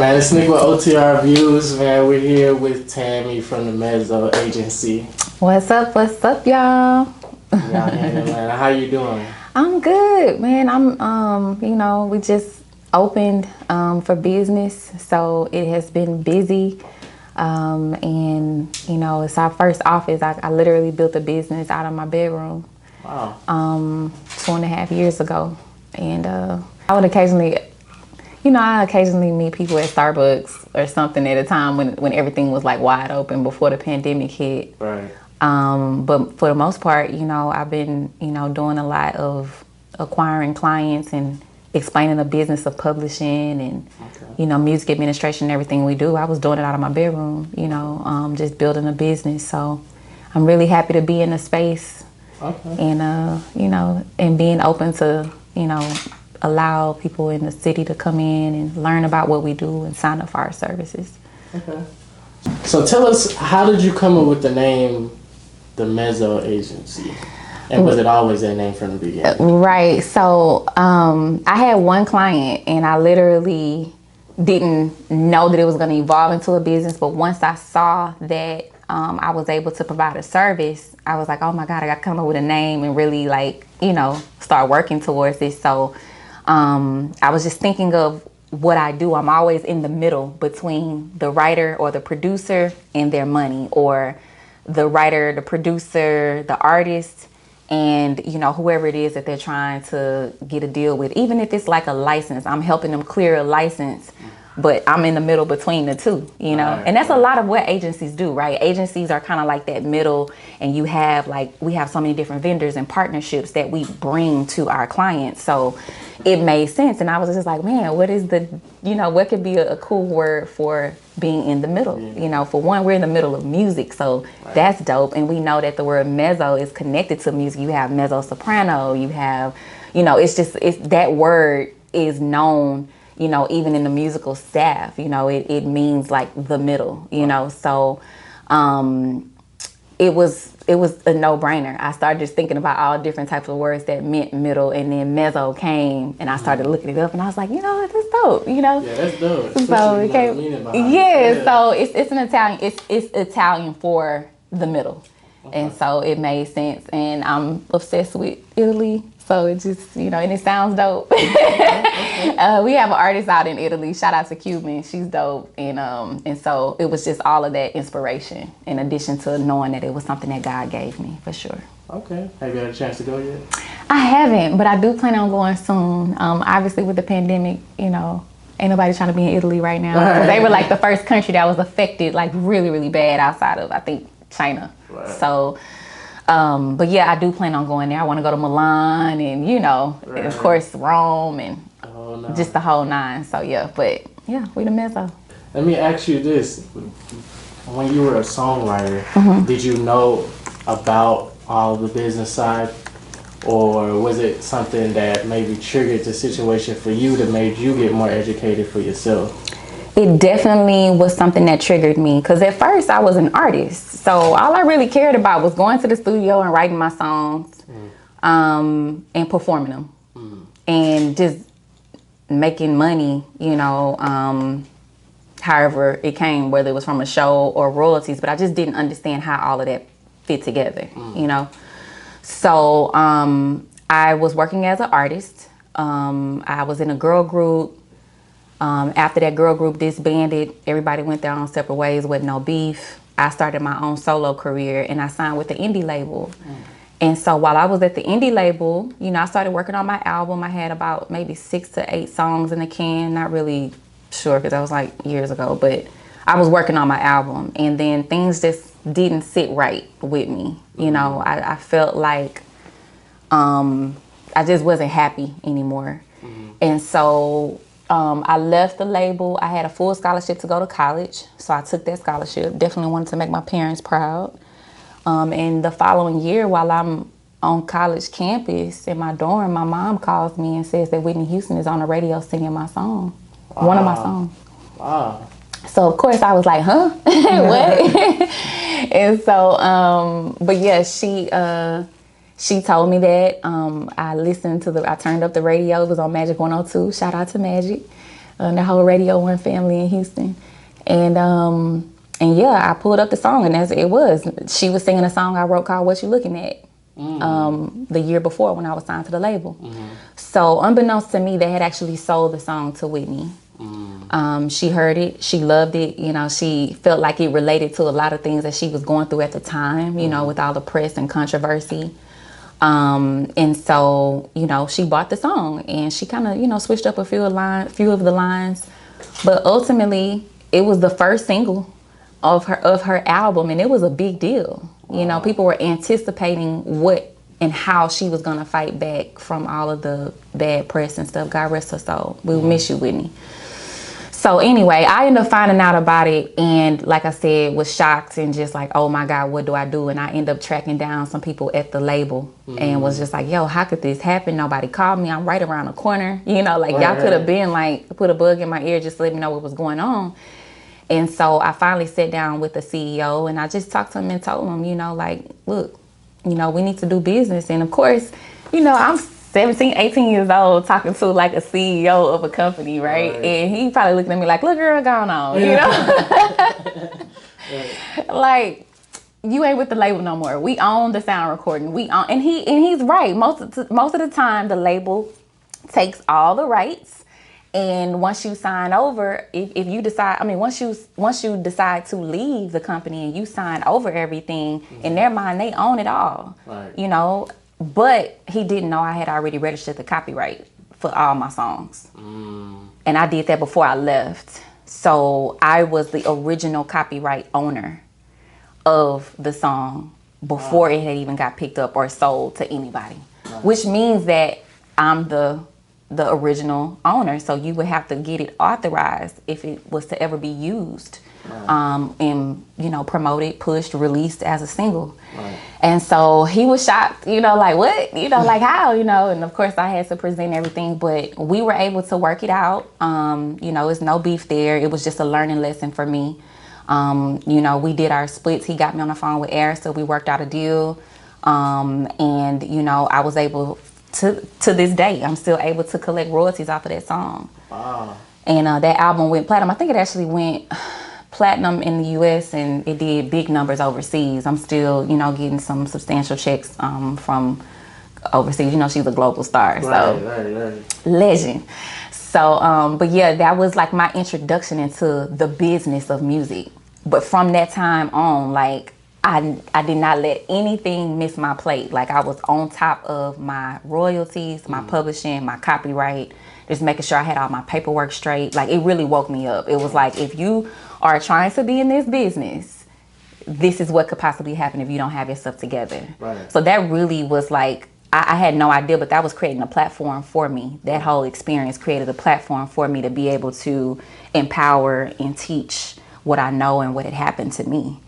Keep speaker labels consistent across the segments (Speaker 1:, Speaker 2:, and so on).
Speaker 1: Man, it's Nick with OTR Views, man. We're here with Tami from the Mezzo Agency.
Speaker 2: What's up, y'all?
Speaker 1: Y'all handling, man. How you doing?
Speaker 2: I'm good, man. We just opened for business, so it has been busy. It's our first office. I literally built a business out of my bedroom.
Speaker 1: Wow.
Speaker 2: 2.5 years ago. And I occasionally meet people at Starbucks or something at a time when everything was like wide open before the pandemic hit.
Speaker 1: Right.
Speaker 2: But for the most part, I've been, doing a lot of acquiring clients and explaining the business of publishing and, music administration and everything we do. I was doing it out of my bedroom, just building a business. So I'm really happy to be in the space and, and being open to, allow people in the city to come in and learn about what we do and sign up for our services. Okay.
Speaker 1: So tell us, how did you come up with the name, the Mezzo Agency? And was it always that name from the beginning?
Speaker 2: Right. So I had one client and I literally didn't know that it was going to evolve into a business. But once I saw that I was able to provide a service, I was like, oh my God, I got to come up with a name and really start working towards this. So I was just thinking of what I do. I'm always in the middle between the writer or the producer and their money, or the writer, the producer, the artist, and whoever it is that they're trying to get a deal with. Even if it's like a license, I'm helping them clear a license, but I'm in the middle between the two,
Speaker 1: Right,
Speaker 2: and that's a lot of what agencies do, right? Agencies are kind of like that middle, and we have so many different vendors and partnerships that we bring to our clients. So it made sense. And I was just like, man, what could be a cool word for being in the middle?
Speaker 1: Yeah.
Speaker 2: For one, we're in the middle of music, so that's dope. And we know that the word mezzo is connected to music. You have mezzo soprano, you have, it's that word is known, even in the musical staff, it means like the middle, so it was a no-brainer. I started just thinking about all different types of words that meant middle, and then mezzo came, and I started looking it up, and I was like, that's dope,
Speaker 1: Yeah, that's dope.
Speaker 2: So it came, so it's an Italian, it's Italian for the middle, and so it made sense. And I'm obsessed with Italy, so it just and it sounds dope. We have an artist out in Italy. Shout out to Cuban, she's dope, and so it was just all of that inspiration, in addition to knowing that it was something that God gave me, for sure.
Speaker 1: Okay. Have you had a chance to go yet?
Speaker 2: I haven't, but I do plan on going soon. Obviously with the pandemic, ain't nobody trying to be in Italy right now, because they were like the first country that was affected like really, really bad outside of, I think, China.
Speaker 1: Right.
Speaker 2: So, but yeah, I do plan on going there. I want to go to Milan and, of course, Rome and just the whole nine. So yeah, but yeah, we the Mezzo.
Speaker 1: Let me ask you this. When you were a songwriter, did you know about all the business side? Or was it something that maybe triggered the situation for you that made you get more educated for yourself?
Speaker 2: It definitely was something that triggered me, because at first I was an artist. So all I really cared about was going to the studio and writing my songs and performing them and just making money, however it came, whether it was from a show or royalties. But I just didn't understand how all of that fit together, So I was working as an artist. I was in a girl group. After that girl group disbanded, everybody went their own separate ways with no beef. I started my own solo career, and I signed with the indie label. And so while I was at the indie label, I started working on my album. I had about maybe 6 to 8 songs in the can. Not really sure, because that was like years ago, but I was working on my album, and then things just didn't sit right with me. I felt like I just wasn't happy anymore. And so I left the label. I had a full scholarship to go to college, so I took that scholarship. Definitely wanted to make my parents proud. And the following year, while I'm on college campus in my dorm, my mom calls me and says that Whitney Houston is on the radio singing my song, one of my songs.
Speaker 1: Wow.
Speaker 2: So of course I was like, huh? What? And so, but yeah, she told me that. I turned up the radio. It was on Magic 102. Shout out to Magic. the whole Radio One family in Houston. And yeah, I pulled up the song, and as it was, she was singing a song I wrote called "What You Looking At." The year before when I was signed to the label. So unbeknownst to me, they had actually sold the song to Whitney. She heard it, she loved it, you know, she felt like it related to a lot of things that she was going through at the time, you know, with all the press and controversy. And so, you know, she bought the song and she kind of, you know, switched up a few of the lines, but ultimately it was the first single of her album, and it was a big deal. You know, people were anticipating what and how she was gonna fight back from all of the bad press and stuff. God rest her soul. We will miss you, Whitney. So anyway, I ended up finding out about it, and like I said, was shocked and just like, oh my God, what do I do? And I ended up tracking down some people at the label and was just like, yo, how could this happen? Nobody called me. I'm right around the corner. You know, like y'all could have been like, put a bug in my ear just to let me know what was going on. And so I finally sat down with the CEO and I just talked to him and told him, you know, like, look, you know, we need to do business. And of course, you know, I'm 17, 18 years old talking to like a CEO of a company, right? And he probably looking at me like, look, girl, going on, you know? Like, you ain't with the label no more. We own the sound recording. We own, and he's right. Most of the time, the label takes all the rights. And once you sign over, if you decide, I mean, once you decide to leave the company and you sign over everything, in their mind, they own it all, you know. But he didn't know I had already registered the copyright for all my songs. And I did that before I left. So I was the original copyright owner of the song before it had even got picked up or sold to anybody, which means that I'm the original owner. So you would have to get it authorized if it was to ever be used, and, you know, promoted, pushed, released as a single. And so he was shocked, you know, like, what, you know, like how, you know, and of course I had to present everything, but we were able to work it out. You know, it's no beef there. It was just a learning lesson for me. You know, we did our splits. He got me on the phone with Air, so we worked out a deal. And, you know, I was able to this day, I'm still able to collect royalties off of that song. And that album went platinum. I think it actually went platinum in the US and it did big numbers overseas. I'm still, you know, getting some substantial checks from overseas. You know, she's a global star, so legend. So, but yeah, that was like my introduction into the business of music. But from that time on, like, I did not let anything miss my plate. Like, I was on top of my royalties, my publishing, my copyright, just making sure I had all my paperwork straight. Like, it really woke me up. It was like, if you are trying to be in this business, this is what could possibly happen if you don't have your stuff together. So that really was like, I had no idea, but that was creating a platform for me. That whole experience created a platform for me to be able to empower and teach what I know and what had happened to me.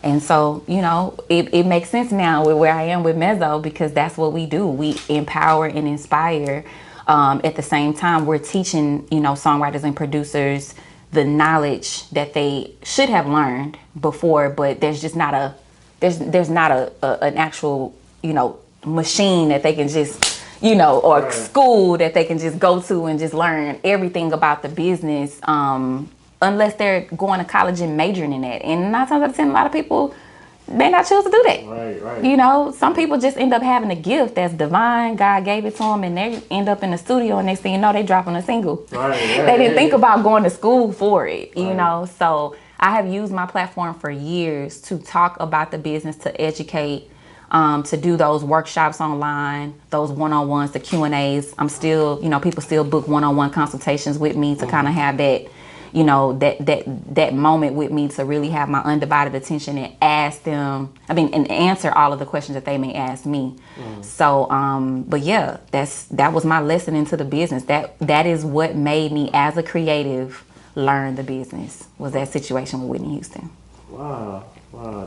Speaker 2: And so, you know, it makes sense now with where I am with Mezzo, because that's what we do. We empower and inspire. At the same time, we're teaching, you know, songwriters and producers the knowledge that they should have learned before, but there's just not an actual, you know, machine that they can just, you know, or school that they can just go to and just learn everything about the business, unless they're going to college and majoring in that. And 9 times out of 10, a lot of people may not choose to do that. You know, some people just end up having a gift that's divine. God gave it to them, and they end up in the studio, and next thing you know, they dropping a single. They didn't think about going to school for it, you know. So I have used my platform for years to talk about the business, to educate, to do those workshops online, those one-on-ones, the Q&As. I'm still, you know, people still book one-on-one consultations with me to kind of have that, you know, that moment with me, to really have my undivided attention and ask them, and answer all of the questions that they may ask me. So, but yeah, that was my lesson into the business. That is what made me, as a creative, learn the business, was that situation with Whitney Houston.
Speaker 1: Wow,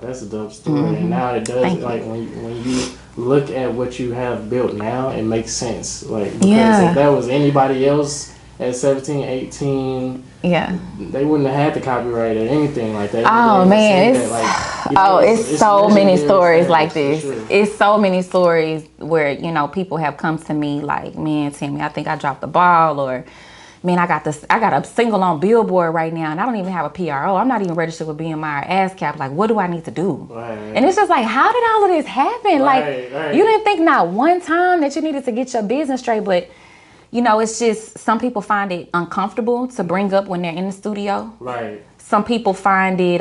Speaker 1: that's a dope story. And now it does, like, when you look at what you have built now, it makes sense. Like, because if that was anybody else at 17, 18, they wouldn't have had the copyright or anything like that.
Speaker 2: Oh man, it's so many stories like this. Sure. It's so many stories where, you know, people have come to me like, man, Tami, I think I dropped the ball, or, man, I got a single on Billboard right now, and I don't even have a PRO. I'm not even registered with BMI or ASCAP. Like, what do I need to do?
Speaker 1: Right.
Speaker 2: And it's just like, how did all of this happen?
Speaker 1: Right.
Speaker 2: You didn't think not one time that you needed to get your business straight, but you know, it's just some people find it uncomfortable to bring up when they're in the studio.
Speaker 1: Right.
Speaker 2: Some people find it,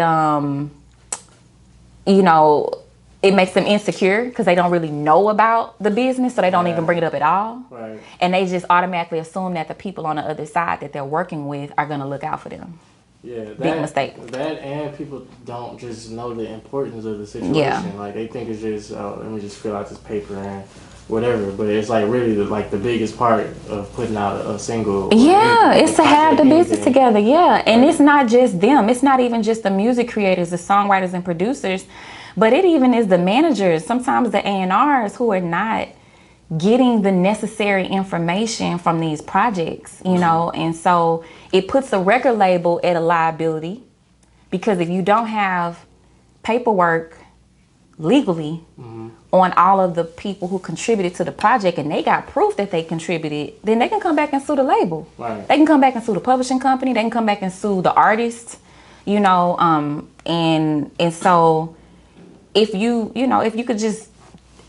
Speaker 2: you know, it makes them insecure because they don't really know about the business, so they don't even bring it up at all.
Speaker 1: Right.
Speaker 2: And they just automatically assume that the people on the other side that they're working with are going to look out for them.
Speaker 1: Yeah,
Speaker 2: big mistake.
Speaker 1: That, and people don't just know the importance of the situation.
Speaker 2: Yeah.
Speaker 1: Like, they think it's just, let me just fill out this paper and whatever. But it's like really the biggest part of putting out a single.
Speaker 2: Yeah, it's to have the business together. Yeah, and it's not just them. It's not even just the music creators, the songwriters and producers, but it even is the managers. Sometimes the A&Rs who are not getting the necessary information from these projects, you know, and so it puts the record label at a liability, because if you don't have paperwork legally on all of the people who contributed to the project and they got proof that they contributed, then they can come back and sue the label.
Speaker 1: Right.
Speaker 2: They can come back and sue the publishing company. They can come back and sue the artist, you know, and so if you could just,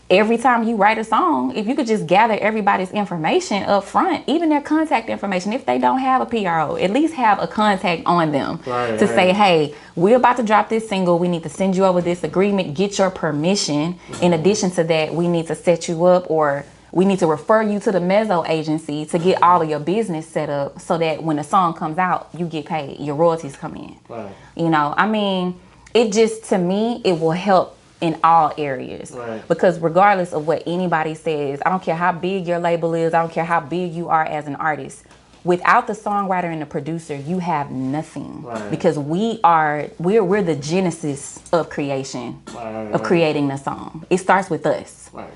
Speaker 2: every time you write a song, if you could just gather everybody's information up front, even their contact information, if they don't have a PRO, at least have a contact on them to say, hey, we're about to drop this single. We need to send you over this agreement, get your permission. In addition to that, we need to set you up, or we need to refer you to the Mezzo Agency to get all of your business set up so that when the song comes out, you get paid, your royalties come in.
Speaker 1: Right.
Speaker 2: You know, I mean, it just, to me, it will help in all areas.
Speaker 1: Right.
Speaker 2: Because regardless of what anybody says, I don't care how big your label is, I don't care how big you are as an artist, without the songwriter and the producer, you have nothing.
Speaker 1: Right.
Speaker 2: Because we're the genesis of creation, of creating the song. It starts with us.
Speaker 1: Right.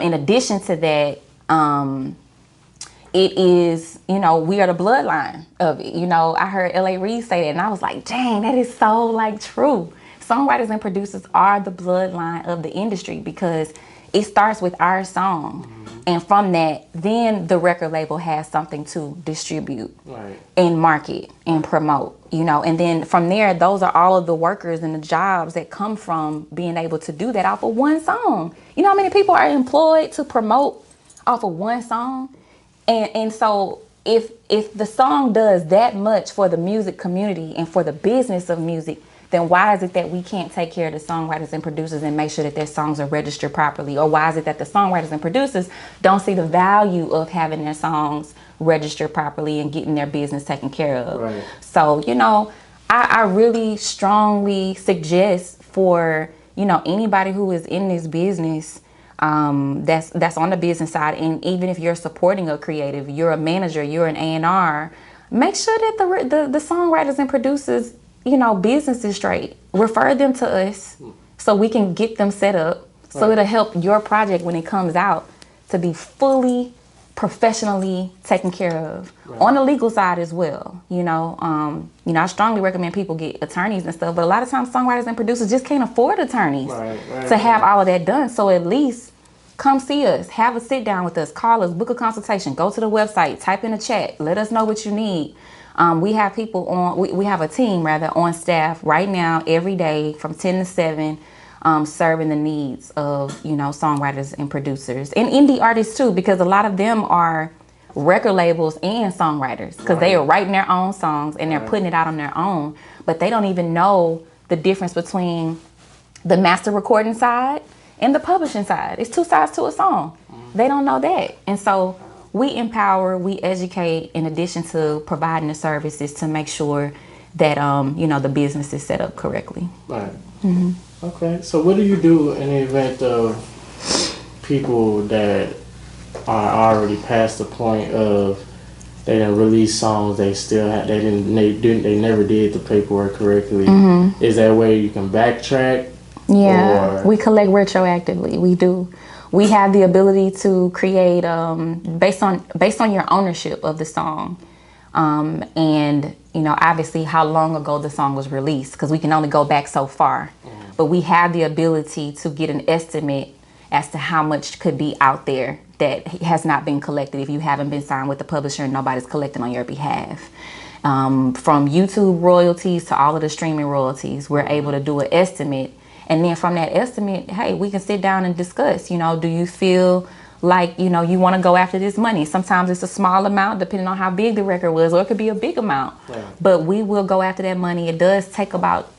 Speaker 2: In addition to that, it is, you know, we are the bloodline of it. You know, I heard L.A. Reid say that, and I was like, dang, that is so, like, true. Songwriters and producers are the bloodline of the industry, because it starts with our song. And from that, then the record label has something to distribute and market and promote, you know. And then from there, those are all of the workers and the jobs that come from being able to do that off of one song. You know how many people are employed to promote off of one song? And so if the song does that much for the music community and for the business of music, then why is it that we can't take care of the songwriters and producers and make sure that their songs are registered properly? Or why is it that the songwriters and producers don't see the value of having their songs registered properly and getting their business taken care of?
Speaker 1: Right.
Speaker 2: So, you know, I really strongly suggest for, you know, anybody who is in this business, that's on the business side, and even if you're supporting a creative, you're a manager, you're an A&R, make sure that the songwriters and producers, you know, business is straight. Refer them to us so we can get them set up, so it'll help your project when it comes out to be fully professionally taken care of on the legal side as well. You know, I strongly recommend people get attorneys and stuff, but a lot of times songwriters and producers just can't afford attorneys to have all of that done. So at least come see us, have a sit down with us, call us, book a consultation, go to the website, type in a chat, let us know what you need. We have people on, we have a team rather on staff right now every day from 10 to 7, serving the needs of, you know, songwriters and producers and indie artists too, because a lot of them are record labels and songwriters, because they are writing their own songs and they're putting it out on their own, but they don't even know the difference between the master recording side and the publishing side. It's two sides to a song. They don't know that. And so we empower, we educate, in addition to providing the services to make sure that, you know, the business is set up correctly.
Speaker 1: Right. Okay. So what do you do in the event of people that are already past the point of they didn't release songs, they still had, they never did the paperwork correctly? Is there a way you can backtrack?
Speaker 2: Yeah, we collect retroactively. We do. We have the ability to create based on your ownership of the song, and, you know, obviously how long ago the song was released, because we can only go back so far. But we have the ability to get an estimate as to how much could be out there that has not been collected. If you haven't been signed with the publisher and nobody's collecting on your behalf. From YouTube royalties to all of the streaming royalties, we're able to do an estimate. And then from that estimate, hey, we can sit down and discuss, you know, do you feel like, you know, you want to go after this money? Sometimes it's a small amount depending on how big the record was, or it could be a big amount. Yeah. But we will go after that money. It does take about,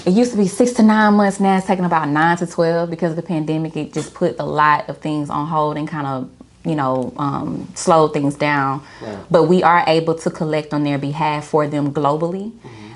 Speaker 2: it used to be 6 to 9 months. Now it's taking about 9 to 12 because of the pandemic. It just put a lot of things on hold and kind of, you know, slowed things down. Yeah. But we are able to collect on their behalf for them globally.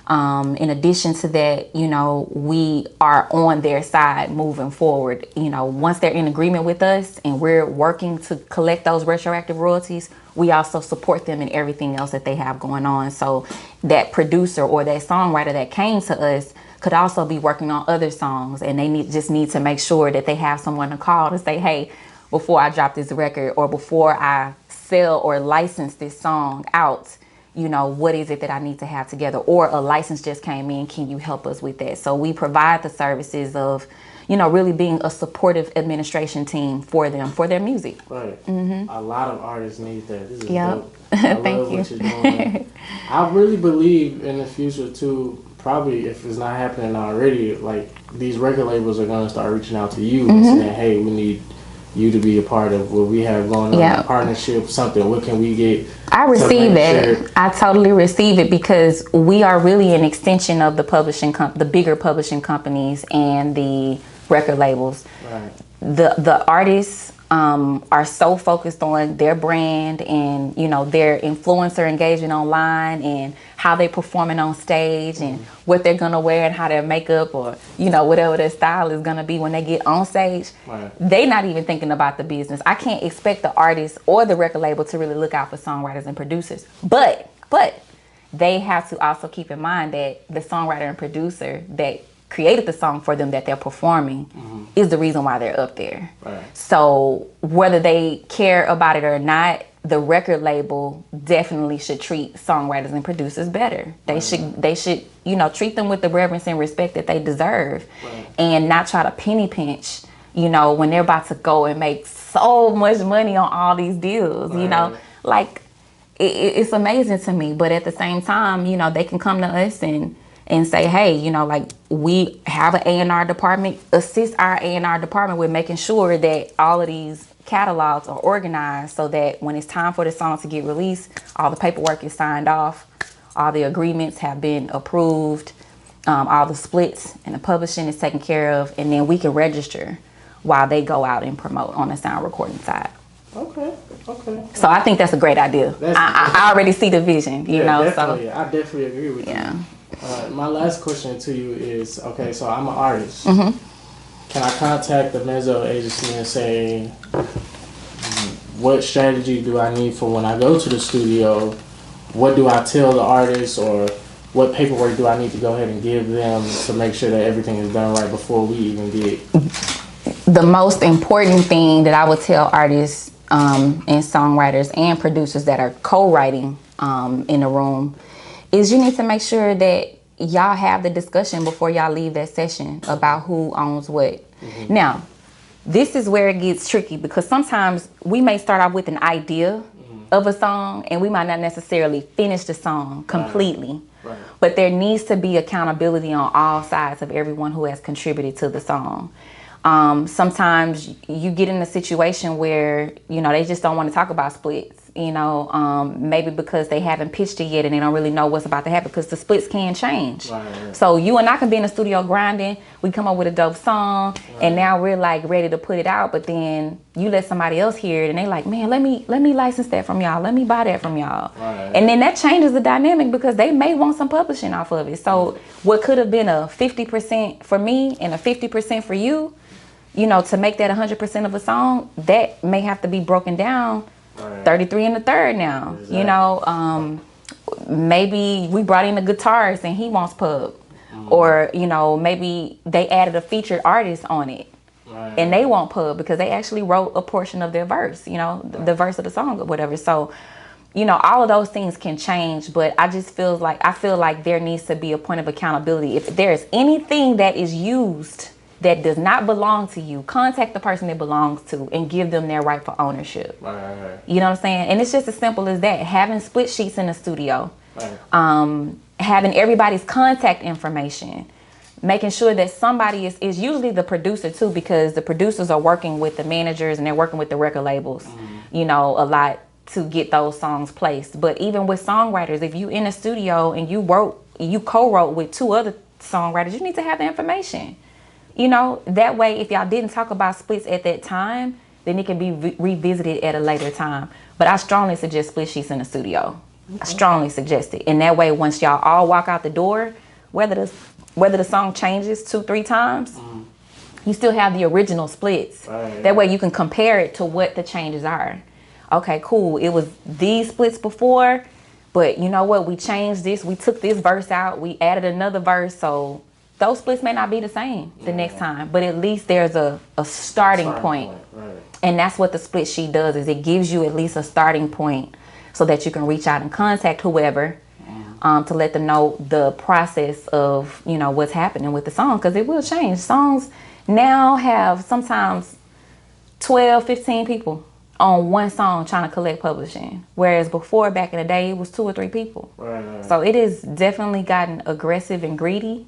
Speaker 2: In addition to that, you know, we are on their side moving forward. You know, once they're in agreement with us and we're working to collect those retroactive royalties, we also support them in everything else that they have going on. So that producer or that songwriter that came to us could also be working on other songs, and they just need to make sure that they have someone to call to say, hey, before I drop this record or before I sell or license this song out, you know, what is it that I need to have together? Or a license just came in, can you help us with that? So we provide the services of, you know, really being a supportive administration team for them, for their music.
Speaker 1: Right. A lot of artists need that. This is
Speaker 2: yep.
Speaker 1: dope. I love what you're doing. I really believe in the future too, probably if it's not happening already, like these record labels are going to start reaching out to you and saying, hey, we need you to be a part of what we have going on, a partnership, something. What can we get?
Speaker 2: I receive that. I totally receive it because we are really an extension of the publishing, the bigger publishing companies and the record labels. Right. The artists are so focused on their brand and, you know, their influencer engagement online and how they performing on stage and what they're gonna wear and how their makeup or, you know, whatever their style is gonna be when they get on stage. Right. They not even thinking about the business. I can't expect the artist or the record label to really look out for songwriters and producers, but they have to also keep in mind that the songwriter and producer that created the song for them that they're performing is the reason why they're up there. Right. So whether they care about it or not, the record label definitely should treat songwriters and producers better. They should, you know, treat them with the reverence and respect that they deserve, and not try to penny pinch, you know, when they're about to go and make so much money on all these deals, you know, like it's amazing to me. But at the same time, you know, they can come to us and say, hey, you know, like we have an A&R department, assist our A&R department with making sure that all of these catalogs are organized so that when it's time for the song to get released, all the paperwork is signed off, all the agreements have been approved, all the splits and the publishing is taken care of, and then we can register while they go out and promote on the sound recording side.
Speaker 1: Okay.
Speaker 2: So I think that's a great idea. I already see the vision, you know.
Speaker 1: Definitely.
Speaker 2: So
Speaker 1: I definitely agree with you. My last question to you is, okay, so I'm an artist. Can I contact the Mezzo Agency and say, what strategy do I need for when I go to the studio? What do I tell the artist, or what paperwork do I need to go ahead and give them to make sure that everything is done right before we even get?
Speaker 2: The most important thing that I would tell artists and songwriters and producers that are co-writing in the room is you need to make sure that y'all have the discussion before y'all leave that session about who owns what. Now, this is where it gets tricky because sometimes we may start off with an idea of a song and we might not necessarily finish the song completely. Right. But there needs to be accountability on all sides of everyone who has contributed to the song. Sometimes you get in a situation where, you know, they just don't want to talk about splits, you know, maybe because they haven't pitched it yet and they don't really know what's about to happen because the splits can change. Right. So you and I can be in the studio grinding, we come up with a dope song, and now we're like ready to put it out, but then you let somebody else hear it and they like, man, let me license that from y'all, let me buy that from y'all. Right. And then that changes the dynamic because they may want some publishing off of it. So what could have been a 50% for me and a 50% for you, you know, to make that 100% of a song, that may have to be broken down 33 and a third now. Exactly. You know, maybe we brought in a guitarist and he wants pub. Or, you know, maybe they added a featured artist on it and they want pub because they actually wrote a portion of their verse, you know, the verse of the song or whatever. So, you know, all of those things can change, but I feel like there needs to be a point of accountability. If there's anything that is used that does not belong to you, contact the person it belongs to and give them their rightful ownership.
Speaker 1: Right.
Speaker 2: You know what I'm saying? And it's just as simple as that. Having split sheets in the studio, having everybody's contact information, making sure that somebody is usually the producer too, because the producers are working with the managers and they're working with the record labels, you know, a lot to get those songs placed. But even with songwriters, if you in a studio and you co-wrote with 2 other songwriters, you need to have the information. You know, that way, if y'all didn't talk about splits at that time, then it can be revisited at a later time. But I strongly suggest split sheets in the studio. I strongly suggest it. And that way, once y'all all walk out the door, whether the song changes 2-3 times, you still have the original splits. That way you can compare it to what the changes are. Okay, cool. It was these splits before, but you know what? We changed this. We took this verse out. We added another verse. So those splits may not be the same the next time, but at least there's a starting point. And that's what the split sheet does, is it gives you at least a starting point so that you can reach out and contact whoever to let them know the process of, you know, what's happening with the song, because it will change. Songs now have sometimes 12, 15 people on one song trying to collect publishing, whereas before, back in the day, it was 2 or 3 people. So it has definitely gotten aggressive and greedy.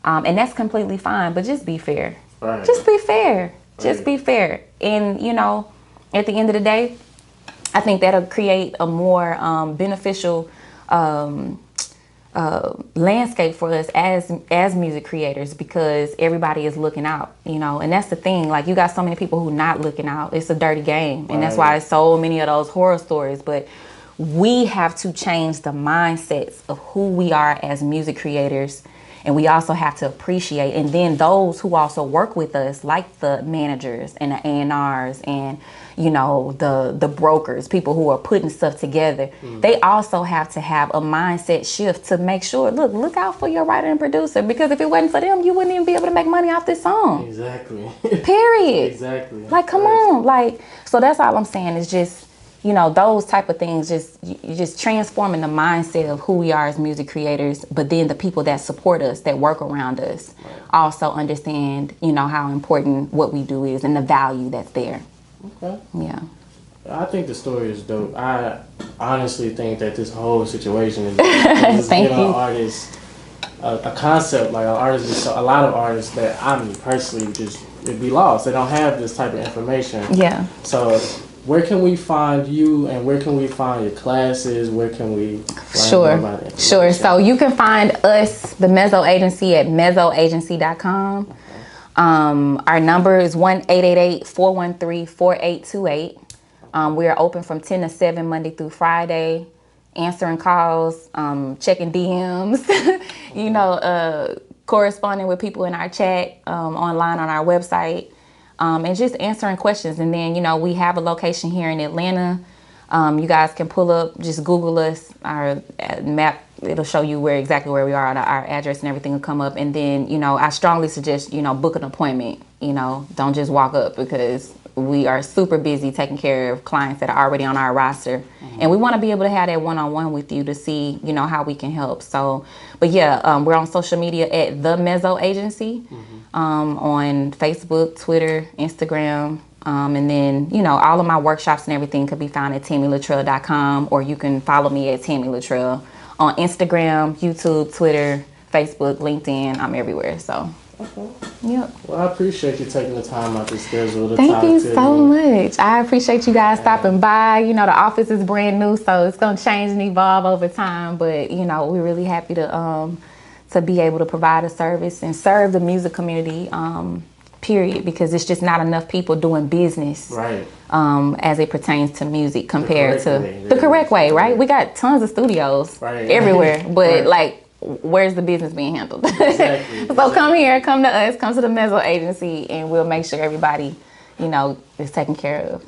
Speaker 2: And that's completely fine, but just be fair. Just be fair. Just be fair. And, you know, at the end of the day, I think that'll create a more beneficial landscape for us as music creators, because everybody is looking out, you know. And that's the thing. Like, you got so many people who not looking out. It's a dirty game. And that's why there's so many of those horror stories. But we have to change the mindsets of who we are as music creators. And we also have to appreciate, and then those who also work with us, like the managers and the A&Rs and, you know, the brokers, people who are putting stuff together, they also have to have a mindset shift to make sure, look out for your writer and producer, because if it wasn't for them, you wouldn't even be able to make money off this song.
Speaker 1: Exactly.
Speaker 2: Period.
Speaker 1: Exactly.
Speaker 2: Like, come on. Like, so that's all I'm saying is just, you know, those type of things, just transforming the mindset of who we are as music creators, but then the people that support us, that work around us, also understand, you know, how important what we do is and the value that's there.
Speaker 1: Okay.
Speaker 2: Yeah.
Speaker 1: I think the story is dope. I honestly think that this whole situation is giving an artist a concept. Like, a lot of artists that I mean personally just would be lost. They don't have this type of information. Yeah. So, where can we find you, and where can we find your classes? Where can we learn about it? Sure.
Speaker 2: So you can find us, the Mezzo Agency, at mezzoagency.com. Our number is 1-888-413-4828. We are open from 10 to 7 Monday through Friday, answering calls, checking DMs, you know, corresponding with people in our chat, online on our website. And just answering questions. And then, you know, we have a location here in Atlanta. You guys can pull up, just Google us, our map. It'll show you exactly where we are. Our address and everything will come up. And then, you know, I strongly suggest, you know, book an appointment. You know, don't just walk up, because we are super busy taking care of clients that are already on our roster. And we want to be able to have that one-on-one with you to see, you know, how we can help. So, but yeah, we're on social media at the Mezzo Agency, on Facebook, Twitter, Instagram. And then, you know, all of my workshops and everything could be found at TamiLatrell.com, or you can follow me at Tami Latrell on Instagram, YouTube, Twitter, Facebook, LinkedIn. I'm everywhere. So, yep.
Speaker 1: Well, I appreciate you taking the time out to schedule to
Speaker 2: Thank
Speaker 1: talk
Speaker 2: you
Speaker 1: to
Speaker 2: so
Speaker 1: me.
Speaker 2: much. I appreciate you guys stopping by. You know, the office is brand new, so it's going to change and evolve over time. But, you know, we're really happy to be able to provide a service and serve the music community, period, because it's just not enough people doing business as it pertains to music compared to the correct way, right? We got tons of studios everywhere, but like, where's the business being handled? So come here, come to us, come to the Mezzo Agency, and we'll make sure everybody, you know, is taken care of.